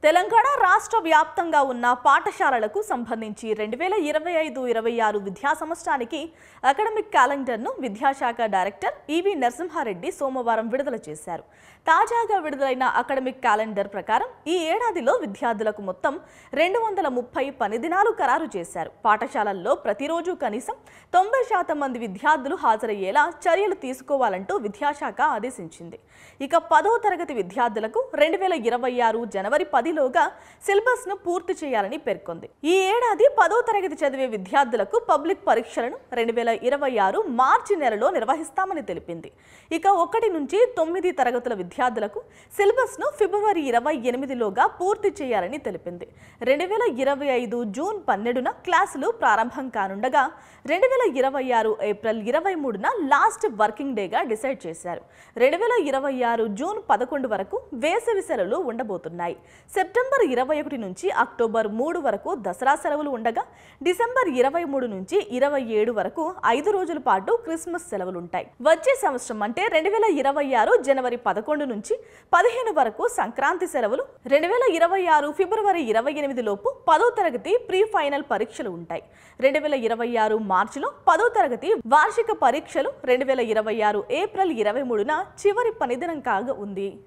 తెలంగాణ రాష్ట్ర వ్యాప్తంగా ఉన్న పాఠశాలలకు సంబంధించి 2025-26 విద్యా సంవత్సరానికి అకాడమిక్ క్యాలెండర్ను విద్యాశాఖ డైరెక్టర్ ఈవి నరసింహారెడ్డి సోమవారం విడుదల చేశారు. తాజాగా విడుదలైన అకాడమిక్ క్యాలెండర్ ప్రకారం ఈ ఏడాదిలో విద్యార్థులకు మొత్తం 230 పని దినాలు ఖరారు చేశారు. పాఠశాలల్లో ప్రతిరోజు కనీసం 90% మంది విద్యార్థులు హాజరయ్యేలా చర్యలు తీసుకోవాలంటూ విద్యాశాఖ ఆదేశించింది. ఇక 10వ తరగతి విద్యార్థులకు 2026 జనవరి 10లోగా సిలబస్ ను పూర్తి చేయాలని పేర్కొంది. ఈ ఏడాది 10వ తరగతి చదివే విద్యార్థులకు పబ్లిక్ పరీక్షలను 2026 మార్చి నెలలో నిర్వహిస్తామని తెలిపింది. ఇక 1 నుంచి 9 తరగతుల విద్యార్థులకు సిలబస్ ను ఫిబ్రవరి 28లోగా పూర్తి చేయాలని తెలిపింది. 2025 జూన్ 12న క్లాసులు ప్రారంభం కానుండగా 2026 ఏప్రిల్ 23న లాస్ట్ వర్కింగ్ డేగా డిసైడ్ చేశారు. 2026 జూన్ 11 వరకు వేసవి సెలవులు ఉండబోతున్నాయి. సెప్టెంబర్ 21 నుంచి అక్టోబర్ 3 వరకు దసరా సెలవులు ఉండగా డిసెంబర్ 23 నుంచి 27 వరకు 5 రోజుల పాటు క్రిస్మస్ సెలవులుంటాయి. వచ్చే సంవత్సరం అంటే 2026 జనవరి 11 నుంచి 15 వరకు సంక్రాంతి సెలవులు, 2026 ఫిబ్రవరి 28 లోపు 10వ తరగతి ప్రీ ఫైనల్ పరీక్షలు ఉంటాయి. 2026 మార్చిలో 10వ తరగతి వార్షిక పరీక్షలు, 2026 ఏప్రిల్ 23న చివరి పనిదినం కాగా ఉంది.